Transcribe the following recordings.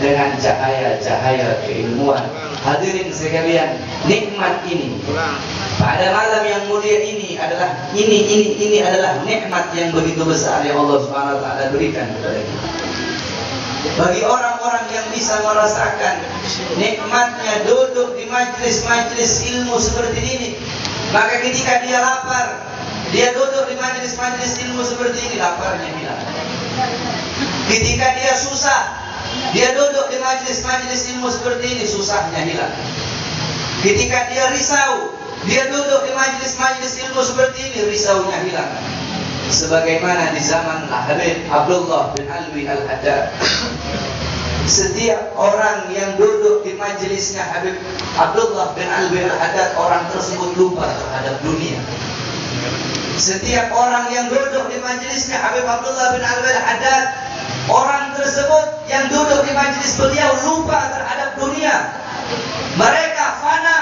dengan cahaya-cahaya keilmuan. Hadirin sekalian, nikmat ini pada malam yang mulia ini adalah ini adalah nikmat yang begitu besar yang Allah Subhanahu wa taala berikan kepada kita. Bagi orang-orang yang bisa merasakan nikmatnya duduk di majlis-majlis ilmu seperti ini, maka ketika dia lapar, dia duduk di majlis-majlis ilmu seperti ini, laparnya hilang. Ketika dia susah, dia duduk di majlis-majlis ilmu seperti ini, susahnya hilang. Ketika dia risau, dia duduk di majlis-majlis ilmu seperti ini, risaunya hilang. Sebagaimana di zaman Habib Abdullah bin Alwi Al-Haddad, setiap orang yang duduk di majlisnya Habib Abdullah bin Alwi Al-Haddad, orang tersebut lupa terhadap dunia. Setiap orang yang duduk di majlisnya Habib Abdullah bin Alwi Al-Haddad, orang tersebut yang duduk di majlis beliau lupa terhadap dunia. Mereka fana,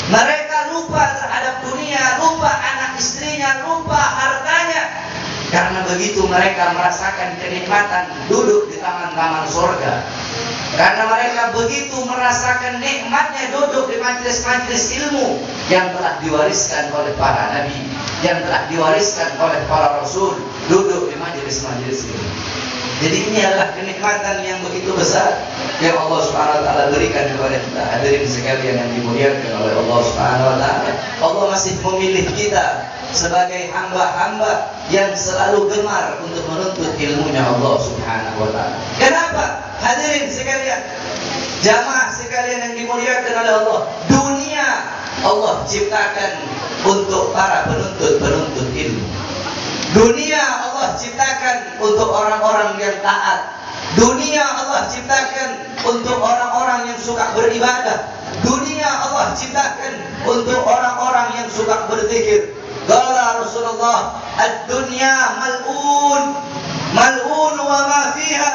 mereka lupa terhadap dunia, lupa anak istrinya, lupa hartanya. Karena begitu mereka merasakan kenikmatan duduk di taman-taman surga. Karena mereka begitu merasakan nikmatnya duduk di majlis-majlis ilmu yang telah diwariskan oleh para nabi, yang telah diwariskan oleh para rasul, duduk di majlis-majlis ilmu. Jadi ini adalah kenikmatan yang begitu besar yang Allah Subhanahu wa taala berikan kepada kita. Hadirin sekalian yang dimuliakan oleh Allah Subhanahu wa taala, Allah masih memilih kita sebagai hamba-hamba yang selalu gemar untuk menuntut ilmunya Allah Subhanahu wa taala. Kenapa? Hadirin sekalian, jamaah sekalian yang dimuliakan oleh Allah, dunia Allah ciptakan untuk para penuntut ilmu. Dunia Allah ciptakan untuk orang-orang yang taat. Dunia Allah ciptakan untuk orang-orang yang suka beribadah. Dunia Allah ciptakan untuk orang-orang yang suka berzikir. Qala Rasulullah, ad-dunya mal'un wa ma fiha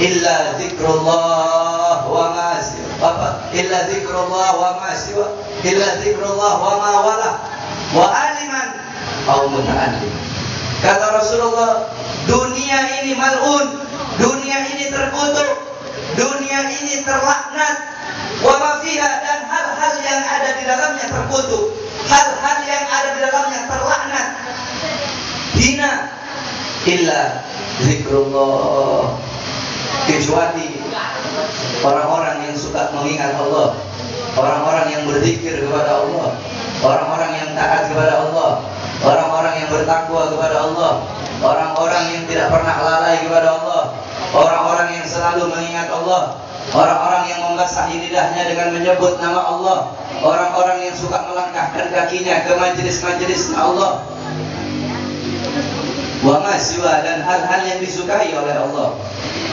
illa zikrullah wa ma siwa, illa zikrullah wa ma siwa, illa zikrullah wa ma wala wa aliman aw muta'allim. Kata Rasulullah, dunia ini mal'un, dunia ini terkutuk, dunia ini terlaknat, wa ma fiha, dan hal-hal yang ada di dalamnya terkutuk, hal-hal yang ada di dalamnya terlaknat, hina, illa zikrullah, kecuali orang-orang yang suka mengingat Allah, orang-orang yang berzikir kepada Allah, orang-orang yang taat kepada Allah, orang-orang yang bertakwa kepada Allah, orang-orang yang tidak pernah lalai kepada Allah, orang-orang yang selalu mengingat Allah, orang-orang yang membasahi lidahnya dengan menyebut nama Allah, orang-orang yang suka melangkahkan kakinya ke majlis-majlis Allah, wa ma siwa, dan hal-hal yang disukai oleh Allah,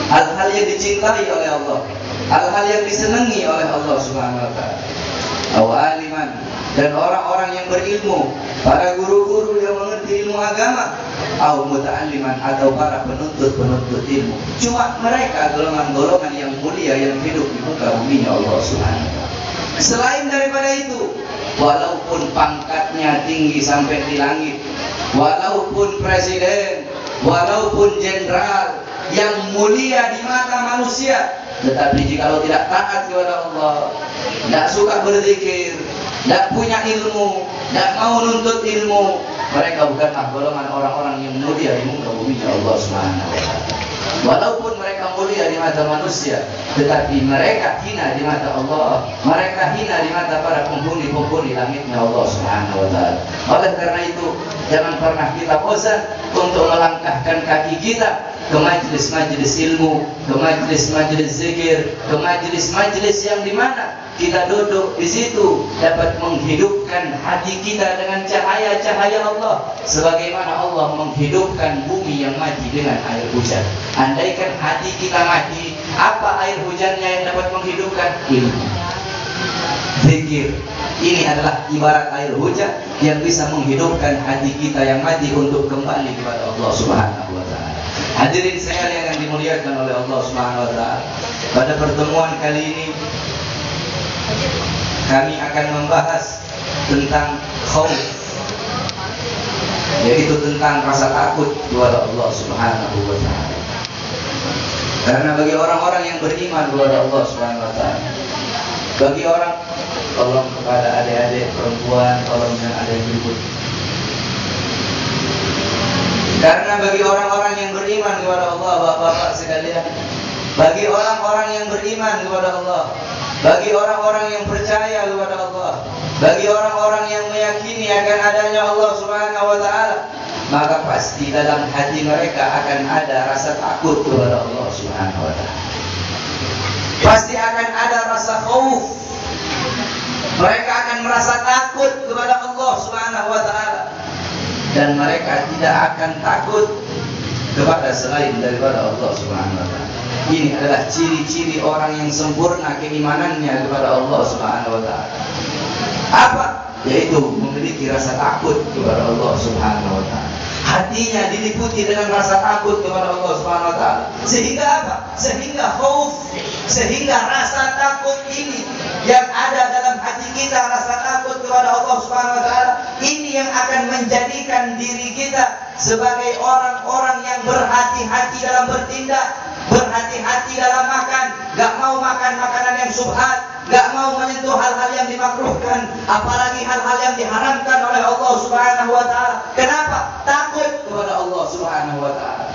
hal-hal yang dicintai oleh Allah, hal-hal yang disenangi oleh Allah Subhanahu wa taala. Awaliman, dan orang-orang yang berilmu, para guru-guru yang mengerti ilmu agama, au muta'alliman, atau para penuntut ilmu. Cuma mereka golongan-golongan yang mulia yang hidup di muka bumi Allah Subhanahu wa taala. Selain daripada itu, walaupun pangkatnya tinggi sampai di langit, walaupun presiden, walaupun jenderal yang mulia di mata manusia, tetapi jikalau tidak taat kepada Allah, tidak suka berzikir, tidak punya ilmu, tidak mau nuntut ilmu, mereka bukanlah golongan orang-orang yang mulia di muka bumi Allah Subhanahu wa taala. Walaupun mereka mulia di mata manusia, tetapi mereka hina di mata Allah, mereka hina di mata para penghuni-penghuni langitnya Allah Subhanahu wa taala. Oleh karena itu, jangan pernah kita bosan untuk melangkahkan kaki kita ke majlis-majlis ilmu, ke majlis-majlis zikir, ke majlis-majlis yang dimana kita duduk di situ dapat menghidupkan hati kita dengan cahaya-cahaya Allah, sebagaimana Allah menghidupkan bumi yang mati dengan air hujan. Andaikan hati kita mati, apa air hujannya yang dapat menghidupkan? Ilmu, zikir. Ini adalah ibarat air hujan yang bisa menghidupkan hati kita yang mati untuk kembali kepada Allah Subhanahu wa taala. Hadirin sekalian yang dimuliakan oleh Allah Subhanahu wa taala, pada pertemuan kali ini kami akan membahas tentang khauf, yaitu tentang rasa takut kepada Allah Subhanahu wa taala. Karena bagi orang-orang yang beriman kepada Allah Subhanahu wa taala, bagi orang, tolong kepada adik-adik perempuan, tolong yang ada yang ribut. Karena bagi orang-orang yang beriman kepada Allah, bapak-bapak sekalian, bagi orang-orang yang beriman kepada Allah, bagi orang-orang yang percaya kepada Allah, bagi orang-orang yang meyakini akan adanya Allah Subhanahu wa taala, maka pasti dalam hati mereka akan ada rasa takut kepada Allah Subhanahu wa taala. Pasti akan ada rasa khauf. Mereka akan merasa takut kepada Allah Subhanahu wa taala, dan mereka tidak akan takut kepada selain daripada Allah Subhanahu wa taala. Ini adalah ciri-ciri orang yang sempurna keimanannya kepada Allah Subhanahu wa taala. Apa? Yaitu memiliki rasa takut kepada Allah Subhanahu wa taala. Hatinya diliputi dengan rasa takut kepada Allah Subhanahu wa taala. Sehingga apa? Sehingga khauf, sehingga rasa takut ini yang ada dalam hati kita, rasa takut kepada Allah Subhanahu wa taala, ini yang akan menjadikan diri kita sebagai orang-orang yang berhati-hati dalam bertindak, berhati-hati dalam makan, gak mau makan makanan yang subhat, gak mau menyentuh hal-hal yang dimakruhkan, apalagi hal-hal yang diharamkan oleh Allah Subhanahu wa taala. Kenapa? Takut kepada Allah Subhanahu wa taala.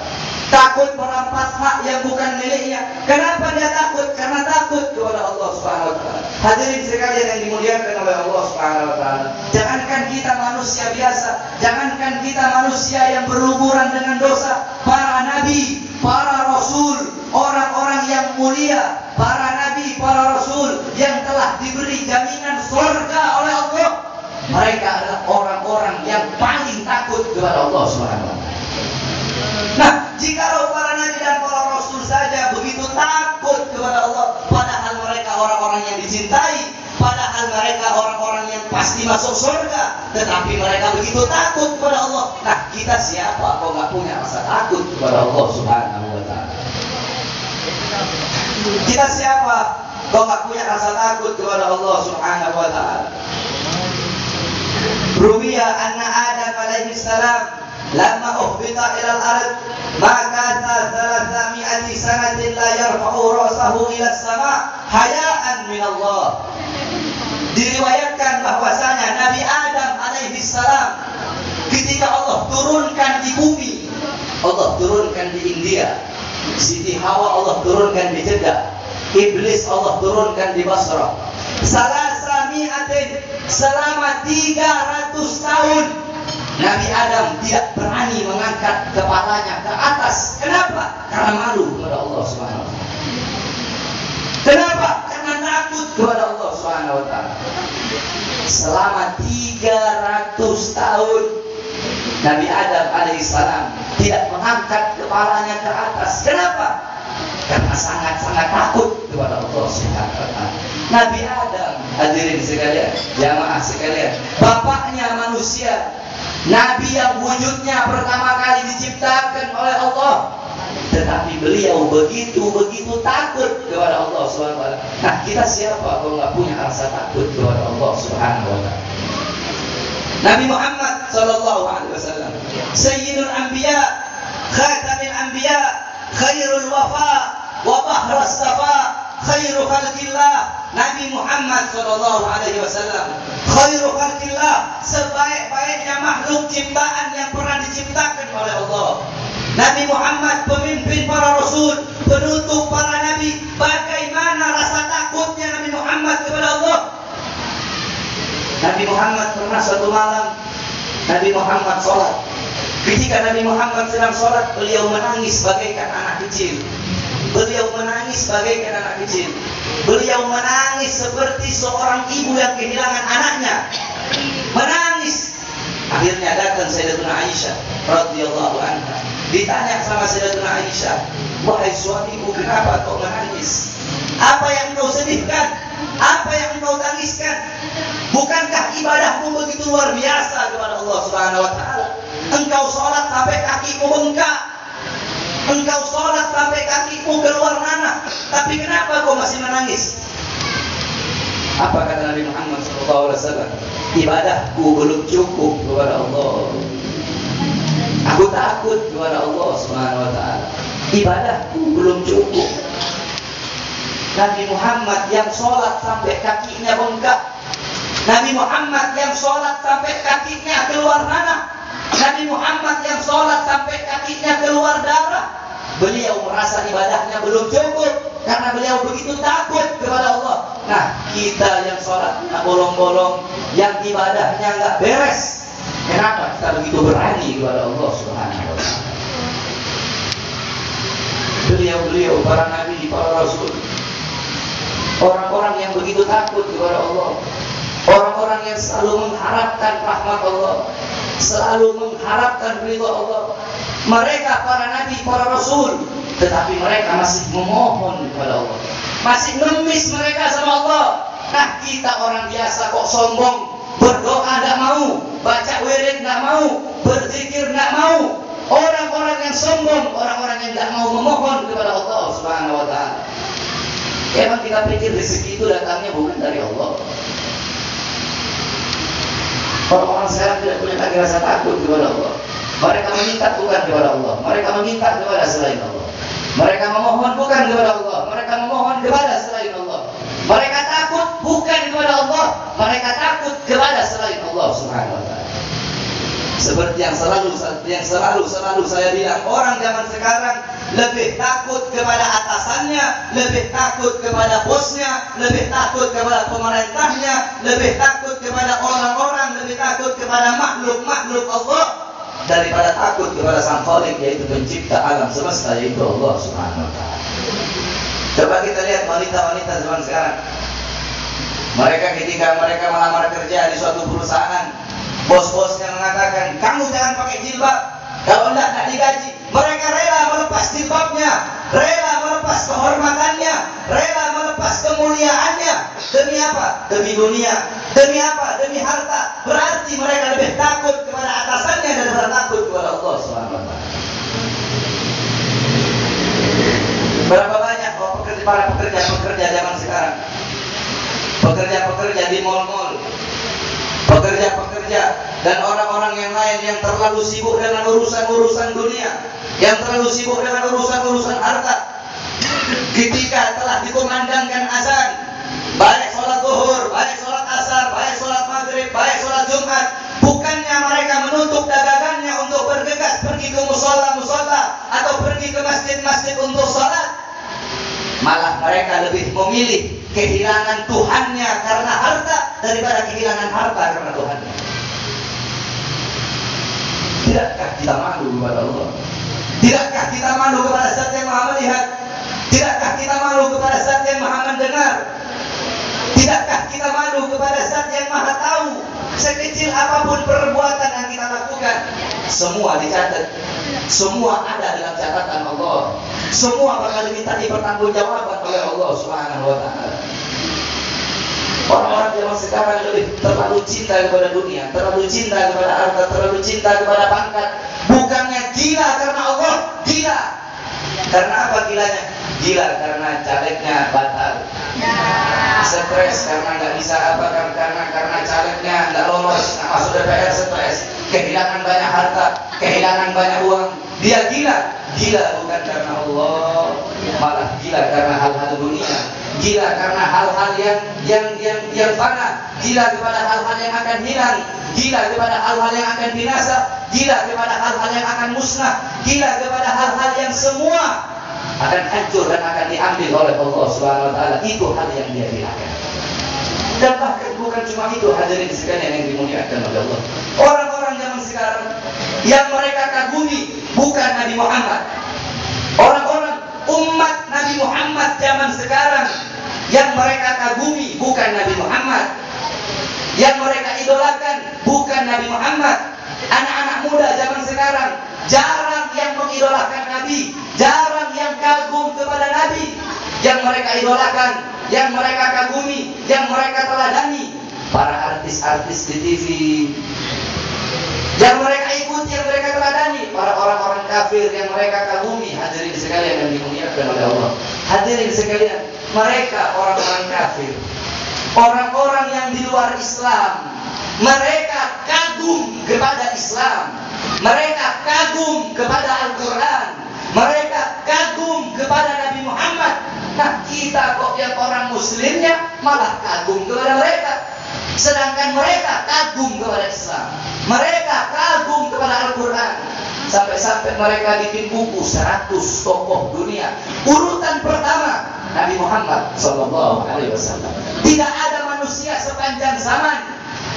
Takut merampas hak yang bukan miliknya. Kenapa dia takut? Karena takut kepada Allah Subhanahu wa taala. Hadirin sekalian yang dimuliakan oleh Allah Subhanahu wa taala, jangankan kita manusia biasa, jangankan kita manusia yang berhubungan dengan dosa, para nabi, para rasul, orang-orang yang mulia, para nabi, para rasul yang telah diberi jaminan surga oleh Allah, mereka adalah orang-orang yang paling takut kepada Allah Subhanahu wa taala. Nah, jikalau para nabi dan para rasul saja begitu takut kepada Allah, padahal mereka orang-orang yang dicintai, padahal mereka orang-orang yang pasti masuk surga, tetapi mereka begitu takut kepada Allah. Nah, kita siapa kok nggak punya rasa takut kepada Allah Subhanahu wa taala? Kita siapa kok nggak punya rasa takut kepada Allah Subhanahu wa taala? Ruwiya anna Adam alaihi salam lamma uhbita ila al-ard maka 300 sanatin la yarfa'u ra'sahu ila as-sama' hayaan min Allah. Diriwayatkan bahwasanya Nabi Adam alaihi salam ketika Allah turunkan di bumi, Allah turunkan di India, Siti Hawa Allah turunkan di Jeddah, Iblis Allah turunkan di Basra. Selama 300 tahun Nabi Adam tidak berani mengangkat kepalanya ke atas. Kenapa? Karena malu kepada Allah Subhanahu wa taala. Kenapa? Karena takut kepada Allah Subhanahu wa taala. Selama 300 tahun Nabi Adam alaihissalam tidak mengangkat kepalanya ke atas. Kenapa? Karena sangat-sangat takut kepada Allah Subhanahu wa taala. Nabi Adam, hadirin sekalian, jamaah sekalian, bapaknya manusia, Nabi yang wujudnya pertama kali diciptakan oleh Allah, tetapi beliau begitu takut kepada Allah Subhanahu wa taala. Nah, kita siapa kalau nggak punya rasa takut kepada Allah Subhanahu wa taala? Nabi Muhammad sallallahu alaihi wasallam, Sayyidul Anbiya, Khatamul Anbiya, Khairul Wafa, wa Bahrus Safa, Khairu Khalqillah. Nabi Muhammad sallallahu alaihi wasallam, khairu khalqillah, sebaik-baiknya makhluk ciptaan yang pernah diciptakan oleh Allah. Nabi Muhammad pemimpin para rasul, penutup para nabi. Bagaimana rasa takutnya Nabi Muhammad kepada Allah? Nabi Muhammad pernah suatu malam Nabi Muhammad sholat. Ketika Nabi Muhammad sedang sholat, beliau menangis bagaikan anak kecil. Beliau menangis bagaikan anak kecil. Beliau menangis seperti seorang ibu yang kehilangan anaknya. Menangis. Akhirnya datang Sayyidatuna Aisyah radhiyallahu anha. Ditanya sama Sayyidatuna Aisyah, "Wahai suamiku, kenapa kau menangis? Apa yang kau sedihkan? Apa yang kau tangiskan? Bukankah ibadahmu begitu luar biasa kepada Allah Subhanahu wa taala? Engkau sholat sampai kakimu bengkak. Engkau sholat sampai kakimu keluar nanah, tapi kenapa kau masih menangis?" Apa kata Nabi Muhammad SAW? Ibadahku belum cukup kepada Allah. Aku takut kepada Allah Subhanahu wa taala. ibadahku belum cukup. Nabi Muhammad yang sholat sampai kakinya bengkak, Nabi Muhammad yang sholat sampai kakinya keluar nanah, Nabi Muhammad yang sholat sampai kakinya keluar darah. Beliau merasa ibadahnya belum cukup karena beliau begitu takut kepada Allah. Nah, kita yang sholatnya bolong-bolong, yang ibadahnya nggak beres, kenapa kita begitu berani kepada Allah Subhanahu wa Ta'ala? Beliau-beliau, para nabi, para rasul, orang-orang yang begitu takut kepada Allah, orang-orang yang selalu mengharapkan rahmat Allah, selalu mengharapkan ridha Allah. Mereka para nabi, para rasul, tetapi mereka masih memohon kepada Allah, masih ngemis mereka sama Allah. Nah, kita orang biasa kok sombong, berdoa nggak mau, baca wirid nggak mau, berzikir nggak mau. Orang-orang yang sombong, orang-orang yang nggak mau memohon kepada Allah Subhanahu wa Ta'ala. Emang kita pikir rezeki itu datangnya bukan dari Allah? Orang-orang sekarang tidak punya lagi rasa takut kepada Allah. Mereka meminta bukan kepada Allah, mereka meminta kepada selain Allah. Mereka memohon bukan kepada Allah, mereka memohon kepada selain Allah. Mereka takut bukan kepada Allah, mereka takut kepada selain Allah Subhanahu wa Ta'ala. Seperti yang selalu saya bilang, orang zaman sekarang lebih takut kepada atasannya, lebih takut kepada bosnya, lebih takut kepada pemerintahnya, lebih takut kepada orang-orang, lebih takut kepada makhluk-makhluk Allah daripada takut kepada Sang Khalik, yaitu pencipta alam semesta, yaitu Allah Subhanahu wa Ta'ala. Coba kita lihat wanita-wanita zaman sekarang. Mereka ketika mereka melamar kerja di suatu perusahaan, bos-bosnya mengatakan, kamu jangan pakai jilbab, kalau tidak digaji. Mereka rela melepas jilbabnya, rela melepas kehormatannya, rela melepas kemuliaannya. Demi apa? Demi dunia. Demi apa? Demi harta. Berarti mereka lebih takut kepada atasannya daripada takut kepada Allah SWT. Berapa banyak para pekerja zaman sekarang, pekerja-pekerja di mal-mal, pekerja-pekerja dan orang-orang yang lain yang terlalu sibuk dengan urusan-urusan dunia, yang terlalu sibuk dengan urusan-urusan harta. Ketika telah dikumandangkan azan, baik sholat zuhur, baik sholat asar, baik sholat maghrib, baik sholat Jumat, bukannya mereka menutup dagangannya untuk bergegas pergi ke musola-musola atau pergi ke masjid-masjid untuk sholat, malah mereka lebih memilih kehilangan Tuhannya karena harta daripada kehilangan harta karena Tuhannya. Tidakkah kita malu kepada Allah? Tidakkah kita malu kepada Zat yang Maha melihat? Tidakkah kita malu kepada Zat yang Maha mendengar? Tidakkah kita malu kepada Zat yang Maha tahu? Sekecil apapun perbuatan yang kita lakukan, semua dicatat, semua ada dalam catatan Allah. Semua bakal diminta dipertanggungjawaban oleh Allah Subhanahu wa Ta'ala. Orang-orang zaman sekarang lebih terlalu cinta kepada dunia, terlalu cinta kepada harta, terlalu cinta kepada pangkat. Bukannya gila karena Allah, gila. Karena apa gilanya? Gila karena calegnya batal. Stres karena nggak bisa apa, karena calegnya nggak lolos, nggak masuk DPR, stres. Kehilangan banyak harta, kehilangan banyak uang. Dia gila bukan karena Allah, malah gila karena hal-hal dunia. Gila karena hal-hal yang fana, gila kepada hal-hal yang akan hilang, gila kepada hal-hal yang akan binasa, gila kepada hal-hal yang akan musnah, gila kepada hal-hal yang semua akan hancur dan akan diambil oleh Allah Subhanahu wa Ta'ala. Itu hal yang dia gilakan. Dan bahkan bukan cuma itu, hadirin sekalian yang dimuliakan oleh Allah, orang-orang zaman sekarang yang mereka kagumi bukan Nabi Muhammad. Orang-orang umat Nabi Muhammad zaman sekarang yang mereka kagumi bukan Nabi Muhammad, yang mereka idolakan bukan Nabi Muhammad. Anak-anak muda zaman sekarang jarang yang mengidolakan Nabi, jarang yang kagum kepada Nabi. Yang mereka idolakan, yang mereka kagumi, yang mereka teladani para artis-artis di TV. Yang mereka ikuti, yang mereka teladani para orang-orang kafir yang mereka kagumi. Hadirin sekalian yang dimuliakan oleh Allah, hadirin sekalian, mereka orang-orang kafir, orang-orang yang di luar Islam, mereka kagum kepada Islam, mereka kagum kepada Al-Quran, mereka kagum kepada Nabi Muhammad. Nah, kita kok yang orang muslimnya malah kagum kepada mereka. Sedangkan mereka kagum kepada Islam, mereka kagum kepada Al-Quran. Sampai-sampai mereka bikin buku 100 tokoh dunia. Urutan pertama Nabi Muhammad SAW. Tidak ada manusia sepanjang zaman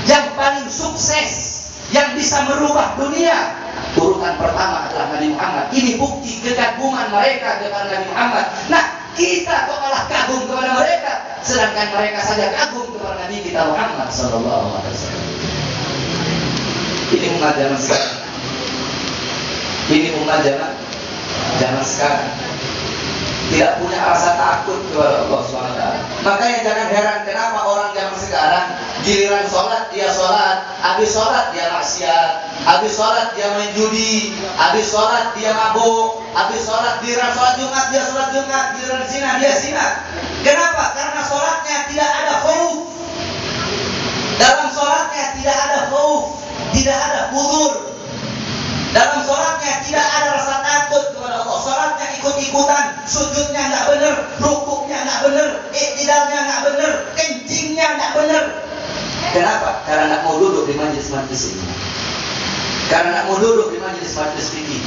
yang paling sukses, yang bisa merubah dunia. Urutan pertama adalah Nabi Muhammad. Ini bukti kekaguman mereka kepada Nabi Muhammad. Nah, kita kok malah kagum kepada mereka, sedangkan mereka saja kagum kepada Nabi kita Muhammad SAW. Ini umat zaman sekarang. Ini umat zaman sekarang tidak punya rasa takut kepada Allah SWT. Makanya jangan heran kenapa orang zaman sekarang giliran sholat dia sholat, habis sholat dia maksiat, habis sholat dia main judi, habis sholat dia mabuk, habis sholat giliran sholat Jumat dia sholat Jumat, giliran zina dia zina. Kenapa? Karena sholatnya tidak ada khauf. Dalam sholatnya tidak ada khauf, tidak ada khudur. Dalam sholatnya tidak ada rasa takut kepada Allah. Sholatnya ikut-ikutan, sujudnya nggak benar, rukuknya nggak benar, iktidalnya nggak benar, kencingnya nggak benar. Kenapa? Karena nggak mau duduk di majelis-majelis ini. Karena nggak mau duduk di majelis-majelis fikih.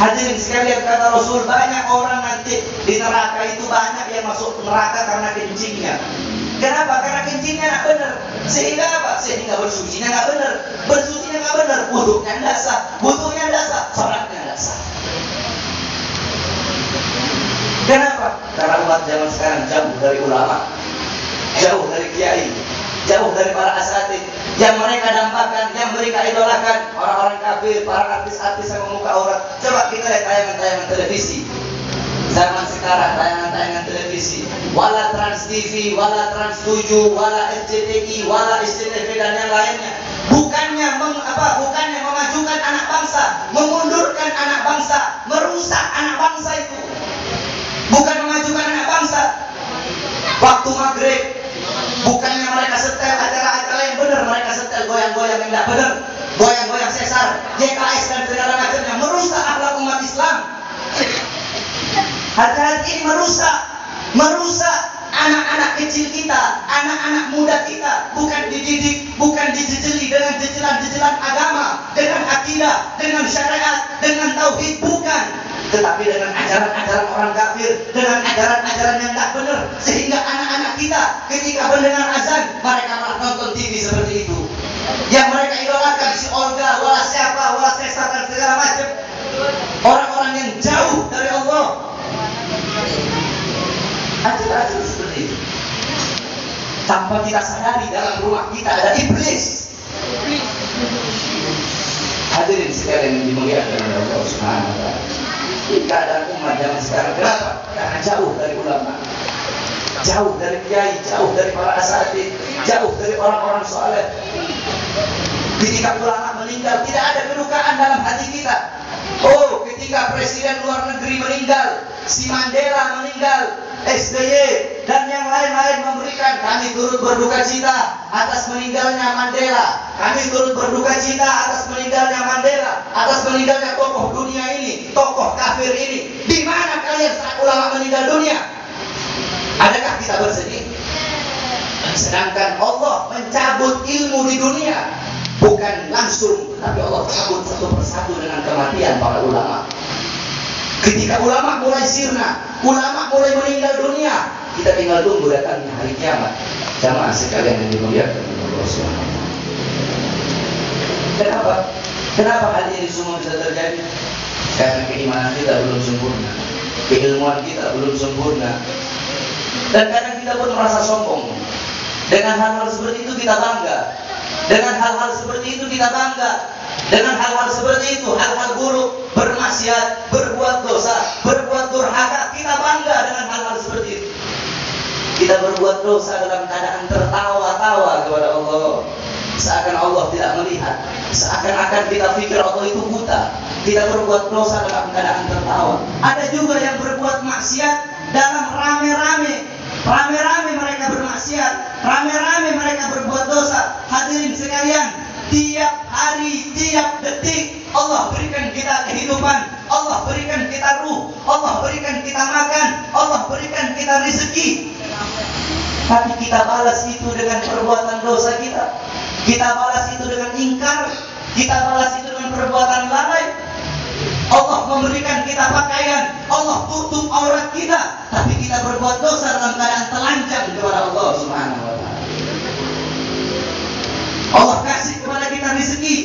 Hadirin sekalian, kata Rasul, banyak orang nanti di neraka itu banyak yang masuk neraka karena kencingnya. Kenapa? Karena kencingnya nggak benar. Sehingga apa? Sehingga bersucinya nggak benar. Bersucinya nggak benar, wudhunya nggak sah, wudhunya nggak sah, sholatnya nggak sah. Kenapa? Karena umat zaman sekarang jauh dari ulama, jauh dari kiai, jauh dari para asatidz yang mereka dampakkan, yang mereka idolakan, orang-orang kafir, para artis-artis yang membuka aurat. Coba kita lihat tayangan-tayangan televisi zaman sekarang, tayangan-tayangan televisi, wala Trans TV, wala Trans 7, wala SCTI, wala SCTV dan yang lainnya. Bukannya memajukan anak bangsa, memundurkan anak bangsa, merusak anak bangsa itu. Bukan memajukan anak bangsa. Waktu maghrib, bukannya mereka setel acara-acara yang benar, mereka setel goyang-goyang yang tidak benar, goyang-goyang sesar, YKS dan segala macamnya, merusak akhlak umat Islam. Acara ini merusak anak-anak kecil kita, anak-anak muda kita, bukan dididik, bukan dijejeli dengan jejelan-jejelan agama, dengan akidah, dengan syariat, dengan tauhid, bukan, tetapi dengan ajaran-ajaran orang kafir, dengan ajaran-ajaran yang tak benar, sehingga anak-anak kita ketika mendengar azan mereka malah nonton TV seperti itu. Yang mereka idolakan si Olga, wala siapa, wala Cesar dan segala macam, orang-orang yang jauh dari Allah. Ajaran-ajaran seperti itu, tanpa kita sadari dalam rumah kita ada iblis. Hadirin sekalian yang dimuliakan oleh Allah Subhanahu wa taala. Keadaan umat zaman sekarang kenapa? Karena jauh dari ulama, jauh dari kiai, jauh dari para asatidz, jauh dari orang-orang saleh. Ketika ulama meninggal, tidak ada kedukaan dalam hati kita. Oh, ketika presiden luar negeri meninggal, si Mandela meninggal, SBY dan yang lain-lain memberikan, kami turut berduka cita atas meninggalnya Mandela, kami turut berduka cita atas meninggalnya Mandela, atas meninggalnya tokoh dunia ini, tokoh kafir ini. Di mana kalian saat ulama meninggal dunia? Adakah kita bersedih? Sedangkan Allah mencabut ilmu di dunia, bukan langsung, tapi Allah cabut satu persatu dengan kematian para ulama. Ketika ulama mulai sirna, ulama mulai meninggal dunia, kita tinggal tunggu datangnya hari kiamat. Jamaah sekalian yang dimuliakan oleh Allah Subhanahu. Kenapa hal ini semua bisa terjadi? Karena keimanan kita belum sempurna, keilmuan kita belum sempurna, dan kadang kita pun merasa sombong. Dengan hal-hal seperti itu kita bangga. Dengan hal-hal seperti itu kita bangga. Dengan hal-hal seperti itu, hal-hal buruk, bermaksiat, berbuat dosa, berbuat durhaka, kita bangga dengan hal-hal seperti itu. Kita berbuat dosa dalam keadaan tertawa-tawa kepada Allah, seakan Allah tidak melihat, seakan-akan kita pikir Allah itu buta. Kita berbuat dosa dalam keadaan tertawa. Ada juga yang berbuat maksiat dalam rame-rame mereka bermaksiat, rame-rame mereka berbuat dosa. Hadirin sekalian, tiap hari, tiap detik Allah berikan kita kehidupan, Allah berikan kita penuh, Allah berikan kita makan, Allah berikan kita rezeki. Tapi kita balas itu dengan perbuatan dosa kita. Kita balas itu dengan ingkar. Kita balas itu dengan perbuatan lalai. Allah memberikan kita pakaian, Allah tutup aurat kita, tapi kita berbuat dosa dalam keadaan telanjang kepada Allah Subhanahu wa taala. Allah kasih kepada kita rezeki.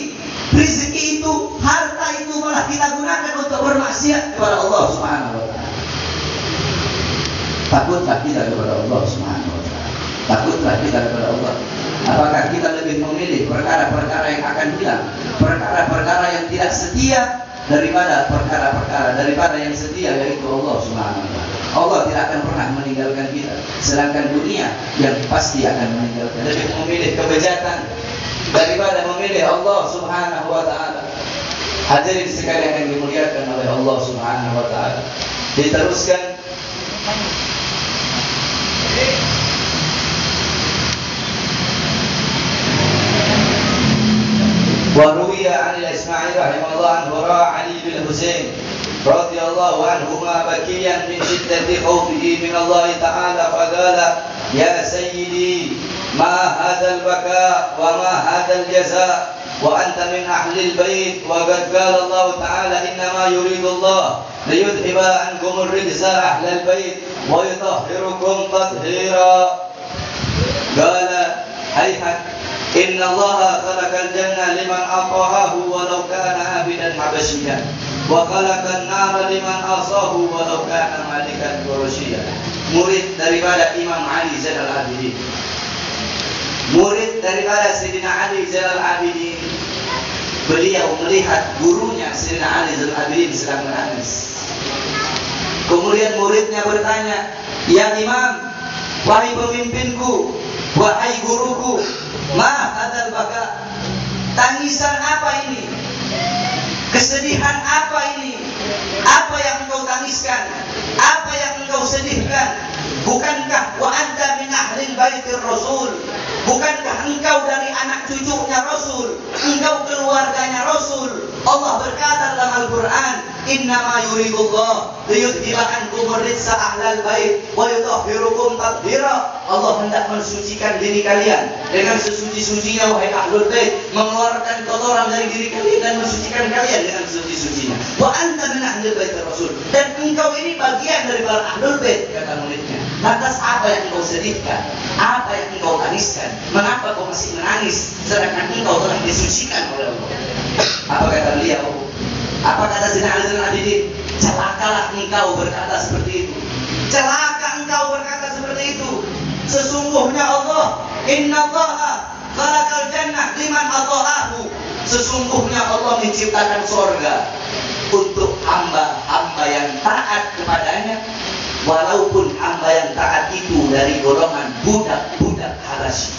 Rezeki itu, harta itu malah kita gunakan untuk bermaksiat kepada Allah Subhanahu wa taala. Takutlah kita kepada Allah Subhanahu wa taala. Takutlah kita kepada Allah. Apakah kita lebih memilih perkara-perkara yang akan hilang, perkara-perkara yang tidak setia, daripada yang setia, yaitu Allah Subhanahu wa taala. Allah tidak akan pernah meninggalkan kita, sedangkan dunia yang pasti akan meninggalkan. Lebih memilih kebejatan daripada memilih Allah Subhanahu wa taala. Hadirin sekalian yang dimuliakan oleh Allah Subhanahu wa taala. Diteruskan وروي عن الإسماعيلي رحمه الله عنه راى علي بن الحسين رضي الله عنهما بكيا من شدة خوفه من الله تعالى فقال يا سيدي ما هذا البكاء وما هذا الجزاء وأنت من أهل البيت وقد قال الله تعالى إنما يريد الله ليذهب عنكم الرجس أهل البيت ويطهركم تطهيرا قال هيهات إن الله خلق الجنة لمن أطاعه ولو كان عابدا حبشيا وخلق النار لمن عصاه ولو كان ملكا قرشيا. Murid daripada Imam Ali Zainal Abidin, murid daripada Sayyidina Ali Zainal Abidin, beliau melihat gurunya Sayyidina Ali Zainal Abidin sedang menangis. Kemudian muridnya bertanya, "Ya Imam, wahai pemimpinku, wahai guruku, ma hadzal baka, tangisan apa ini? Kesedihan apa ini? Apa yang engkau tangiskan? Apa yang engkau sedihkan? Bukankah wa anta min ahlil baitir Rasul? Bukankah engkau dari anak cucunya Rasul? Engkau keluarganya Rasul. Allah berkata dalam Al-Quran, innama yuridullah liyudhiba ankum ar-rijsa ahlal bait wa yutahhirukum tathira. Allah hendak mensucikan diri kalian dengan sesuci-sucinya wahai ahlul bait, mengeluarkan kotoran dari diri kalian dan mensucikan kalian dengan sesuci-sucinya. Wa anta min ahlil bait Rasul, dan engkau ini bagian dari para ahlul bait, kata muridnya. Lantas apa yang engkau sedihkan? Apa yang engkau tangiskan? Mengapa kau masih menangis sedangkan engkau telah disucikan oleh Allah? Apa kata beliau? Apa kata Sayyidina Ali Zainal Abidin? Celakalah engkau berkata seperti itu. Celaka engkau berkata seperti itu. Sesungguhnya Allah, innallaha khalaqal jannah liman ata'ahu. Sesungguhnya Allah menciptakan surga untuk hamba-hamba yang taat kepadanya, walaupun hamba yang taat itu dari golongan budak-budak Habasyi.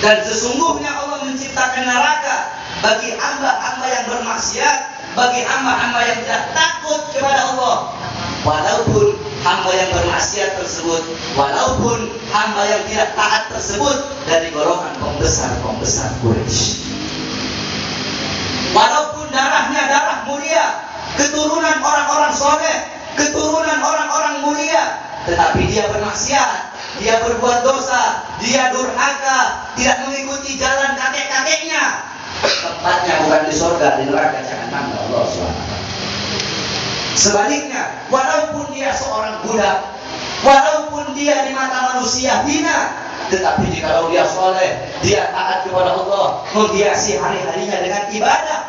Dan sesungguhnya Allah menciptakan neraka bagi hamba-hamba yang bermaksiat, bagi hamba-hamba yang tidak takut kepada Allah, walaupun hamba yang bermaksiat tersebut, walaupun hamba yang tidak taat tersebut dari golongan pembesar Quraisy. Walaupun darahnya darah mulia, keturunan orang-orang soleh, keturunan orang-orang mulia, tetapi dia bermaksiat, dia berbuat dosa, dia durhaka, tidak mengikuti jalan kakek-kakeknya, tempatnya bukan di surga, di neraka jahanam Allah SWT. Sebaliknya, walaupun dia seorang budak, walaupun dia di mata manusia hina, tetapi jikalau dia soleh, dia taat kepada Allah, menghiasi hari-harinya dengan ibadah,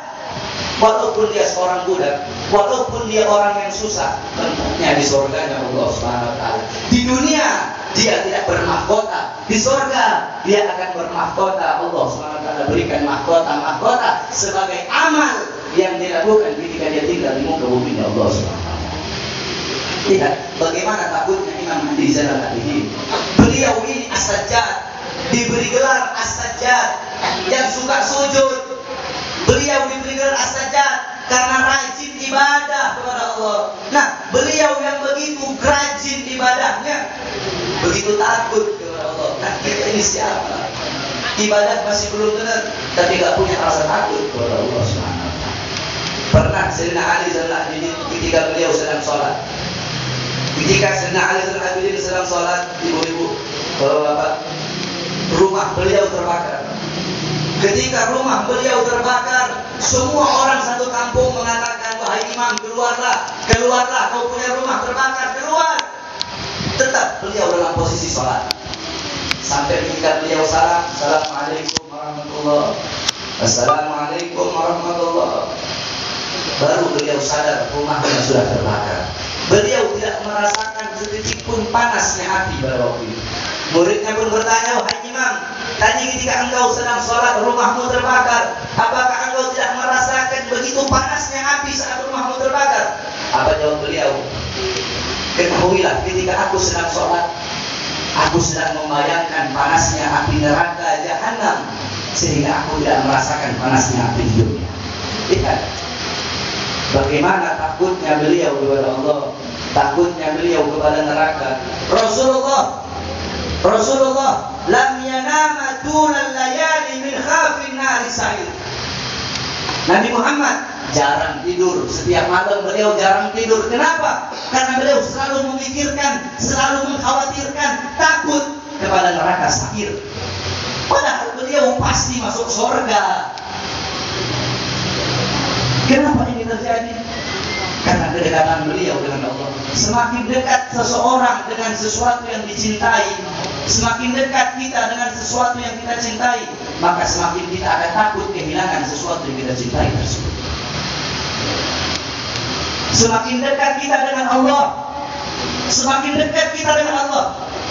walaupun dia seorang budak, walaupun dia orang yang susah, tempatnya di surganya Allah SWT. Di dunia dia tidak bermahkota, di surga dia akan bermahkota. Allah SWT berikan mahkota sebagai amal yang dilakukan ketika dia tinggal di muka bumi Allah SWT. Tidak, bagaimana takutnya Imam Ali Zainal Abidin. Beliau ini as-sajjad, diberi gelar as-sajjad, yang suka sujud. Beliau diberi gelar as-sajjad karena rajin ibadah kepada Allah. Nah, beliau yang begitu rajin ibadahnya, begitu takut kepada Allah. Nah, kita ini siapa? Ibadah masih belum benar, tapi gak punya rasa takut kepada Allah SWT. Pernah Sayyidina Ali Zainal Abidin ketika beliau sedang sholat. Ketika Sayyidina Ali Zainal Abidin sedang sholat, ibu-ibu, bapak-bapak, rumah beliau terbakar. Ketika rumah beliau terbakar, semua orang satu kampung mengatakan, wahai imam, keluarlah, keluarlah, kau punya rumah terbakar, keluar. Tetap beliau dalam posisi sholat. Sampai ketika beliau salam, Assalamualaikum warahmatullahi wabarakatuh, Assalamualaikum warahmatullahi wabarakatuh. Baru beliau sadar rumahnya sudah terbakar. Beliau tidak merasakan sedikit pun panasnya api pada waktu itu. Muridnya pun bertanya, wahai imam, tadi ketika engkau sedang sholat rumahmu terbakar, apakah engkau tidak merasakan begitu panasnya api saat rumahmu terbakar? Apa jawab beliau? Ketahuilah, ketika aku sedang sholat, aku sedang membayangkan panasnya api neraka Jahannam, sehingga aku tidak merasakan panasnya api hidupnya. Lihat bagaimana takutnya beliau kepada Allah, takutnya beliau kepada neraka. Rasulullah lam yanama tulal layali min khafin nari sa'ir. Nabi Muhammad jarang tidur, setiap malam beliau jarang tidur. Kenapa? Karena beliau selalu memikirkan, selalu mengkhawatirkan, takut kepada neraka sa'ir. Padahal beliau pasti masuk surga. Kenapa ini terjadi? Karena kedekatan beliau dengan Allah. Semakin dekat seseorang dengan sesuatu yang dicintai, semakin dekat kita dengan sesuatu yang kita cintai, maka semakin kita akan takut kehilangan sesuatu yang kita cintai tersebut. Semakin dekat kita dengan Allah, semakin dekat kita dengan Allah,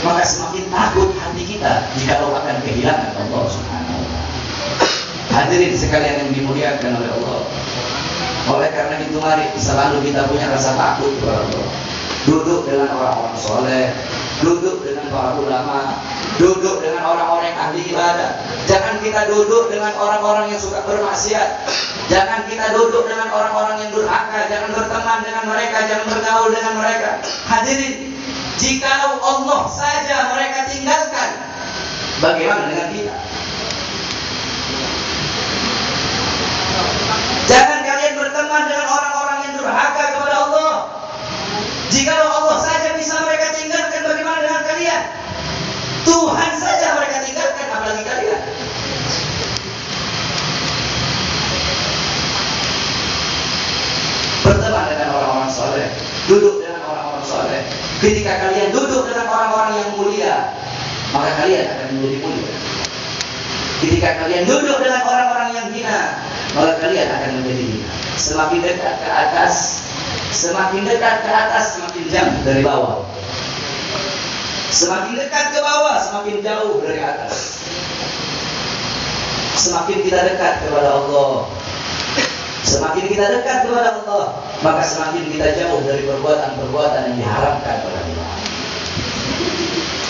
maka semakin takut hati kita jika akan kehilangan Allah Subhanahu wa Ta'ala. Hadirin sekalian yang dimuliakan oleh Allah. Oleh karena itu mari selalu kita punya rasa takut kepada Allah. Duduk dengan orang-orang soleh, duduk dengan para ulama, duduk dengan orang-orang yang ahli ibadah. Jangan kita duduk dengan orang-orang yang suka bermaksiat. Jangan kita duduk dengan orang-orang yang durhaka. Jangan berteman dengan mereka, jangan bergaul dengan mereka. Hadirin, jikalau Allah saja mereka tinggalkan, bagaimana dengan kita? Jangan kalian berteman dengan orang-orang yang durhaka kepada Allah. Jikalau Allah saja bisa mereka tinggalkan, bagaimana dengan kalian? Tuhan saja mereka tinggalkan, apalagi kalian. Berteman dengan orang-orang soleh, duduk dengan orang-orang soleh. Ketika kalian duduk dengan orang-orang yang mulia, maka kalian akan menjadi mulia. Ketika kalian duduk dengan orang-orang yang hina, maka kalian akan menjadi hina. Semakin dekat ke atas, semakin dekat ke atas, semakin jauh dari bawah. Semakin dekat ke bawah, semakin jauh dari atas. Semakin kita dekat kepada Allah, semakin kita dekat kepada Allah, maka semakin kita jauh dari perbuatan-perbuatan yang diharamkan oleh Allah.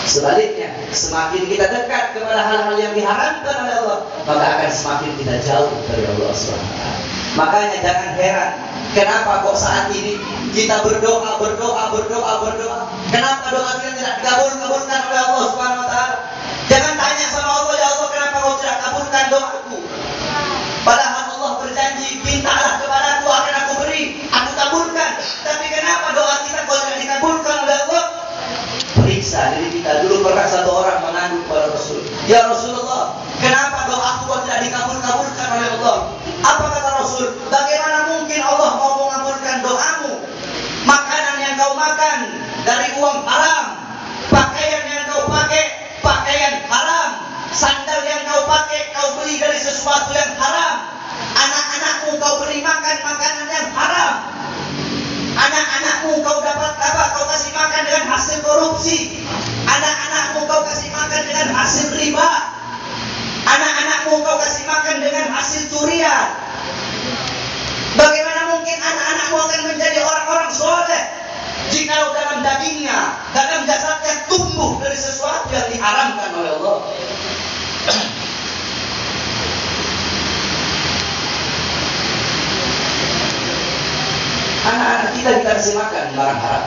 Sebaliknya, semakin kita dekat kepada hal-hal yang diharamkan oleh Allah, maka akan semakin kita jauh dari Allah SWT. Makanya jangan heran, kenapa kok saat ini kita berdoa. Kenapa doa kita tidak dikabulkan oleh Allah SWT? Jangan tanya sama Allah, ya Allah, kenapa kau tidak kabulkan doaku? Padahal Allah berjanji, mintalah kepadaku akan aku beri, aku kabulkan. Tapi kenapa doa kita kok tidak dikabulkan oleh Allah? Periksa diri kita. Dulu pernah satu orang mengadu kepada Rasul, ya Rasulullah, kenapa doaku kok tidak dikabulkan oleh Allah? Apa kata Rasul? Bagaimana mungkin Allah mau mengabulkan doamu? Makanan yang kau makan dari uang haram, pakaian yang kau pakai pakaian haram, sandal yang kau pakai kau beli dari sesuatu yang haram, anak-anakmu kau beri makan makanan yang haram, anak-anakmu kau dapat kau kasih makan dengan hasil korupsi, anak-anakmu kau kasih makan dengan hasil riba, anak-anakmu kau kasih makan dengan hasil curian. Bagaimana mungkin anak-anakmu akan menjadi orang-orang soleh jika dalam dagingnya, dalam jasadnya tumbuh dari sesuatu yang diharamkan oleh Allah? Anak-anak kita kasih makan barang haram,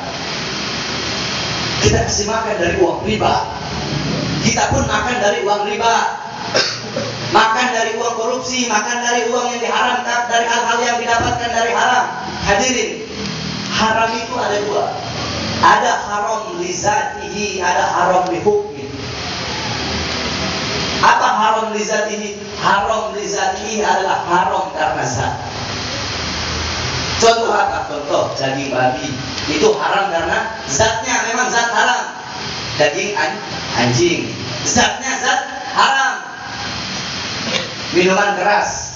kita kasih makan dari uang riba, kita pun makan dari uang riba. makan dari uang korupsi, makan dari uang yang diharamkan, dari hal-hal yang didapatkan dari haram. Hadirin, haram itu ada dua. Ada haram li zatihi, ada haram li hukmi. Apa haram li zatihi? Haram li zatihi adalah haram karena zat. Contoh apa? Contoh daging babi itu haram karena zatnya memang zat haram. Daging anjing, zatnya zat haram. Minuman keras,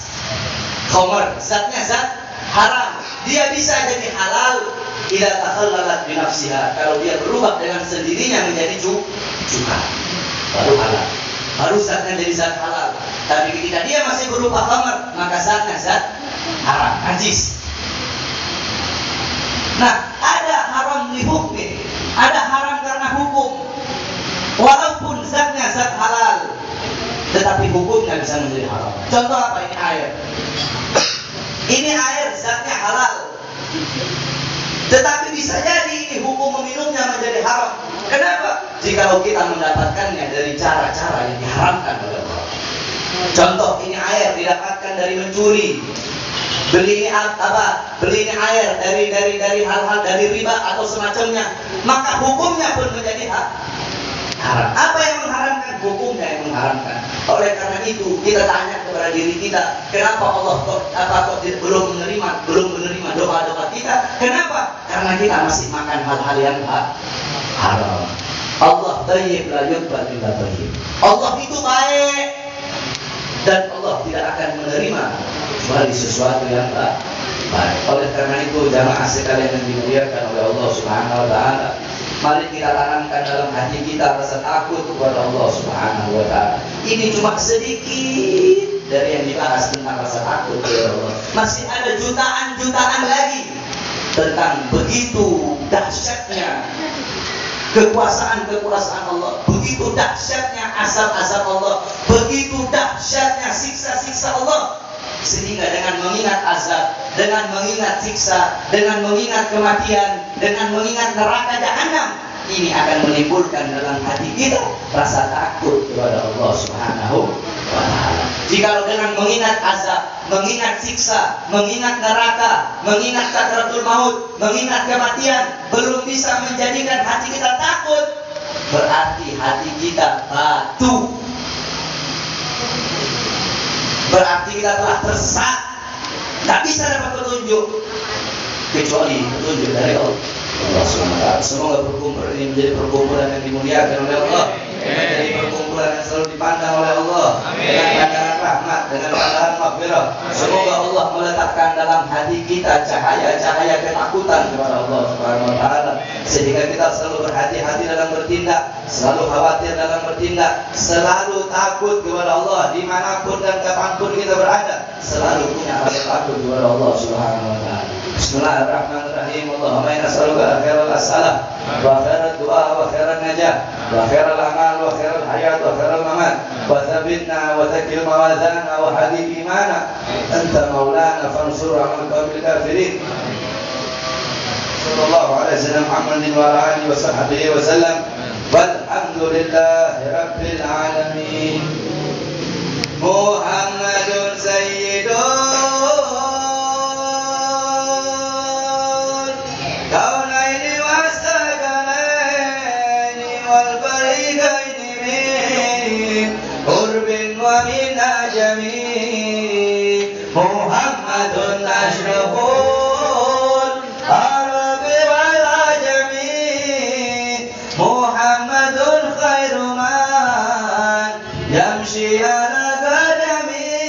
khamr, zatnya zat haram. Dia bisa jadi halal idza takhallalat bi nafsiha, kalau dia berubah dengan sendirinya menjadi cuka, baru halal, baru zatnya jadi zat halal. Tapi ketika dia masih berupa khamr, maka zatnya zat haram, najis. Nah, ada haram li hukmi, ada haram karena hukum. Walaupun zatnya zat halal, tetapi hukumnya bisa menjadi haram. Contoh apa? Ini air. Ini air zatnya halal, tetapi bisa jadi ini hukum meminumnya menjadi haram. Kenapa? Jikalau kita mendapatkannya dari cara-cara yang diharamkan oleh Allah. Contoh, ini air didapatkan dari mencuri. Beli ini apa? Beli ini air dari hal-hal dari riba atau semacamnya, maka hukumnya pun menjadi haram. Apa yang mengharamkan? Hukumnya yang mengharamkan. Oleh karena itu kita tanya kepada diri kita, kenapa Allah kok belum menerima doa-doa kita? Kenapa? Karena kita masih makan hal-hal yang haram. Allah thayyib la yuqbal illa thayyib. Allah itu baik dan Allah tidak akan menerima kecuali sesuatu yang baik. Oleh karena itu jamaah sekalian yang dimuliakan oleh Allah Subhanahu wa taala, mari kita tanamkan dalam hati kita rasa takut kepada Allah Subhanahu wa taala. Ini cuma sedikit dari yang dibahas tentang rasa takut kepada Allah. Masih ada jutaan lagi tentang begitu dahsyatnya kekuasaan Allah, begitu dahsyatnya azab Allah, begitu dahsyatnya siksa Allah, sehingga dengan mengingat azab, dengan mengingat siksa, dengan mengingat kematian, dengan mengingat neraka jahanam, ini akan menimbulkan dalam hati kita rasa takut kepada Allah Subhanahu wa taala. Jika dengan mengingat azab, mengingat siksa, mengingat neraka, mengingat sakaratul maut, mengingat kematian belum bisa menjadikan hati kita takut, berarti hati kita batu. Berarti kita telah tersesat, tak bisa dapat petunjuk kecuali petunjuk dari Allah SWT. Semoga perkumpulan ini menjadi perkumpulan yang dimuliakan oleh Allah, menjadi perkumpulan yang selalu dipandang oleh Allah dengan pandangan rahmat, dengan pandangan maghfirah. Semoga Allah meletakkan dalam hati kita cahaya-cahaya ketakutan kepada Allah Subhanahu wa taala, sehingga kita selalu berhati-hati dalam bertindak, selalu khawatir dalam bertindak, selalu takut kepada Allah dimanapun dan kapanpun kita berada, selalu punya rasa takut kepada Allah Subhanahu wa taala. Bismillahirrahmanirrahim. Allahumma inna nas'aluka khairal as'alah wa khairal du'a wa khairal najah wa khairal amal wa khairal hayat wa khairal mamat wa thabbitna wa thakkil mawazana wa hadid imana anta maulana fansur 'alal qawmil kafirin. Sallallahu alaihi wasallam Muhammadin wa ala alihi wa sahbihi wa sallam. Walhamdulillahi rabbil alamin. Muhammadun sayyidun ومن أجمي محمد أشرف العرب والعجم محمد خير من يمشي على قدمي